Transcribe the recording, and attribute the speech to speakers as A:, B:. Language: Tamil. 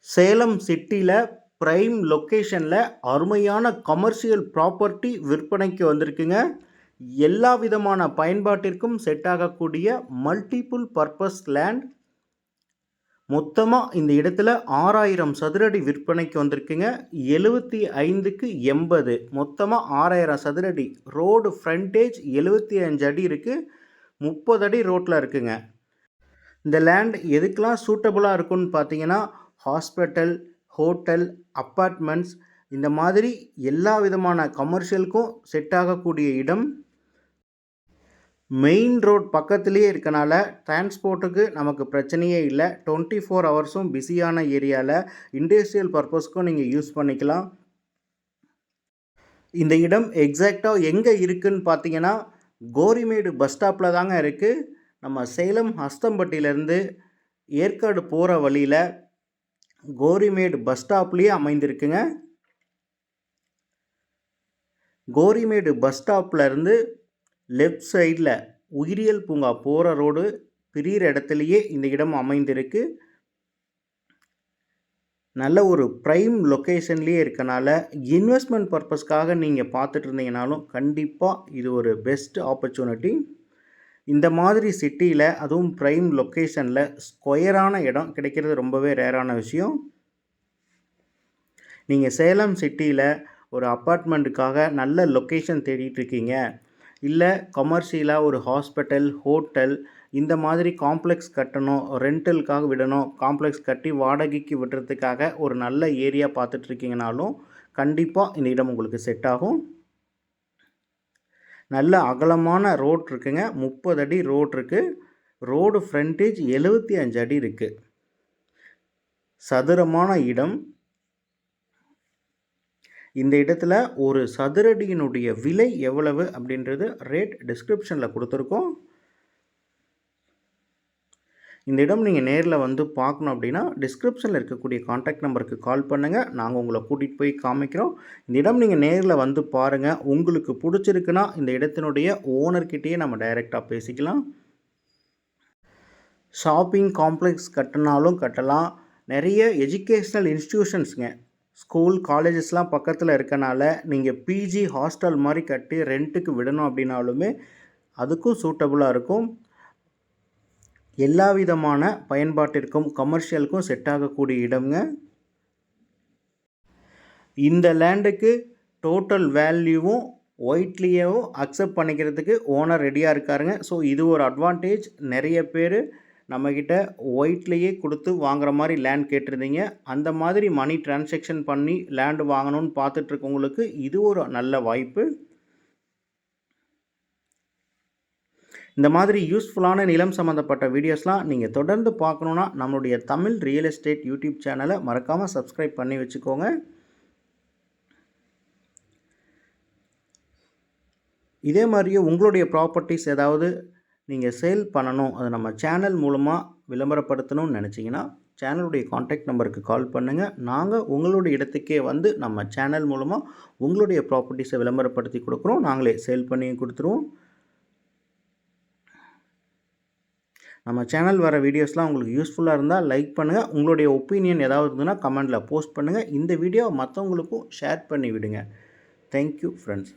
A: சேலம் சிட்டியில் ப்ரைம் லொக்கேஷனில் அருமையான கமர்ஷியல் ப்ராப்பர்ட்டி விற்பனைக்கு வந்திருக்குங்க. எல்லா விதமான பயன்பாட்டிற்கும் செட் ஆகக்கூடிய மல்டிபிள் பர்பஸ் லேண்ட். மொத்தமாக இந்த இடத்துல 6000 சதுரடி விற்பனைக்கு வந்திருக்குங்க. 75க்கு 80, மொத்தமாக 6000 சதுரடி. ரோடு ஃப்ரண்டேஜ் 75 அடி இருக்குது, 30 அடி ரோட்டில் இருக்குங்க. இந்த லேண்ட் எதுக்கெலாம் சூட்டபுளாக இருக்குன்னு பார்த்தீங்கன்னா, ஹாஸ்பிட்டல், ஹோட்டல், அப்பார்ட்மெண்ட்ஸ் இந்த மாதிரி எல்லா விதமான கமர்ஷியலுக்கும் செட் ஆகக்கூடிய இடம். மெயின் ரோட் பக்கத்துலேயே இருக்கனால டிரான்ஸ்போர்ட்டுக்கு நமக்கு பிரச்சனையே இல்லை. 24 ஹவர்ஸும் பிஸியான ஏரியாவில் இண்டஸ்ட்ரியல் பர்பஸ்க்கும் நீங்கள் யூஸ் பண்ணிக்கலாம். இந்த இடம் எக்ஸாக்டாக எங்கே இருக்குதுன்னு பார்த்தீங்கன்னா, கோரிமேடு பஸ் ஸ்டாப்பில் தாங்க இருக்குது. நம்ம சேலம் ஹஸ்தம்பட்டியிலேருந்து ஏற்காடு போகிற வழியில் கோரிமேடு பஸ் ஸ்டாப்லேயே அமைந்திருக்குங்க. கோரிமேடு பஸ் ஸ்டாப்லேருந்து லெஃப்ட் சைடில் உயிரியல் பூங்கா போகிற ரோடு பிரிகிற இடத்துலையே இந்த இடம் அமைந்திருக்கு. நல்ல ஒரு ப்ரைம் லொக்கேஷன்லேயே இருக்கனால இன்வெஸ்ட்மெண்ட் பர்பஸ்க்காக நீங்கள் பார்த்துட்டு இருந்தீங்கனாலும் கண்டிப்பாக இது ஒரு பெஸ்ட் ஆப்பர்ச்சுனிட்டி. இந்த மாதிரி சிட்டியில் அதுவும் ப்ரைம் லொக்கேஷனில் ஸ்கொயரான இடம் கிடைக்கிறது ரொம்பவே ரேரான விஷயம். நீங்கள் சேலம் சிட்டியில் ஒரு அப்பார்ட்மெண்ட்டுக்காக நல்ல லொக்கேஷன் தேடிட்டுருக்கீங்க, இல்லை கமர்ஷியலாக ஒரு ஹாஸ்பிட்டல், ஹோட்டல் இந்த மாதிரி காம்ப்ளெக்ஸ் கட்டணும், ரெண்டலுக்காக விடணும், காம்ப்ளெக்ஸ் கட்டி வாடகைக்கு விடுறதுக்காக ஒரு நல்ல ஏரியா பார்த்துட்ருக்கீங்கனாலும் கண்டிப்பாக இந்த இடம் உங்களுக்கு செட் ஆகும். நல்ல அகலமான ரோட் இருக்குங்க, 30 அடி ரோட் இருக்குது. ரோடு ஃப்ரண்டேஜ் 75 அடி இருக்குது. சதுரமான இடம். இந்த இடத்துல ஒரு சதுரடியினுடைய விலை எவ்வளவு அப்படின்றது ரேட் டிஸ்கிரிப்ஷனில் கொடுத்துருக்கோம். இந்த இடம் நீங்கள் நேரில் வந்து பார்க்கணும் அப்படின்னா டிஸ்கிரிப்ஷனில் இருக்கக்கூடிய காண்டாக்ட் நம்பருக்கு கால் பண்ணுங்கள். நாங்கள் உங்களை கூட்டிகிட்டு போய் காமிக்கிறோம். இந்த இடம் நீங்கள் நேரில் வந்து பாருங்கள். உங்களுக்கு பிடிச்சிருக்குன்னா இந்த இடத்தினுடைய ஓனர்கிட்டயே நம்ம டைரெக்டாக பேசிக்கலாம். ஷாப்பிங் காம்ப்ளெக்ஸ் கட்டினாலும் கட்டலாம். நிறைய எஜுகேஷ்னல் இன்ஸ்டிடியூஷன்ஸுங்க, ஸ்கூல், காலேஜஸ்லாம் பக்கத்தில் இருக்கனால நீங்கள் பிஜி ஹாஸ்டல் மாதிரி கட்டி ரெண்ட்டுக்கு விடணும் அப்படின்னாலுமே அதுக்கும் சூட்டபுளாக இருக்கும். எல்லா விதமான பயன்பாட்டிற்கும் கமர்ஷியலுக்கும் செட் ஆகக்கூடிய இடம்ங்க. இந்த லேண்டுக்கு டோட்டல் வேல்யூவும் ஒயிட்லியும் அக்செப்ட் பண்ணிக்கிறதுக்கு ஓனர் ரெடியாக இருக்காருங்க. ஸோ இது ஒரு அட்வான்டேஜ். நிறைய பேர் நம்மக்கிட்ட ஒயிட்லேயே கொடுத்து வாங்குற மாதிரி லேண்ட் கேட்டிருந்தீங்க. அந்த மாதிரி மணி டிரான்சாக்ஷன் பண்ணி லேண்டு வாங்கணும்னு பார்த்துட்ருக்கவங்களுக்கு இது ஒரு நல்ல வாய்ப்பு. இந்த மாதிரி யூஸ்ஃபுல்லான நிலம் சம்மந்தப்பட்ட வீடியோஸ்லாம் நீங்கள் தொடர்ந்து பார்க்கணுன்னா நம்மளுடைய தமிழ் ரியல் எஸ்டேட் யூடியூப் சேனலை மறக்காமல் சப்ஸ்கிரைப் பண்ணி வச்சுக்கோங்க. இதே மாதிரியே உங்களுடைய ப்ராப்பர்ட்டிஸ் ஏதாவது நீங்கள் சேல் பண்ணணும், அதை நம்ம சேனல் மூலமாக விளம்பரப்படுத்தணும்னு நினச்சிங்கன்னா சேனலுடைய காண்டாக்ட் நம்பருக்கு கால் பண்ணுங்கள். நாங்கள் உங்களுடைய இடத்துக்கே வந்து நம்ம சேனல் மூலமாக உங்களுடைய ப்ராப்பர்ட்டிஸை விளம்பரப்படுத்தி கொடுக்குறோம். நாங்களே சேல் பண்ணி கொடுத்துருவோம். நம்ம சேனல் வர வீடியோஸ்லாம் உங்களுக்கு யூஸ்ஃபுல்லாக இருந்தால் லைக் பண்ணுங்கள். உங்களுடைய ஒப்பீனியன் ஏதாவது இருந்ததுன்னா கமெண்டில் போஸ்ட் பண்ணுங்கள். இந்த வீடியோவை மற்றவங்களுக்கும் ஷேர் பண்ணி விடுங்க. Thank you friends.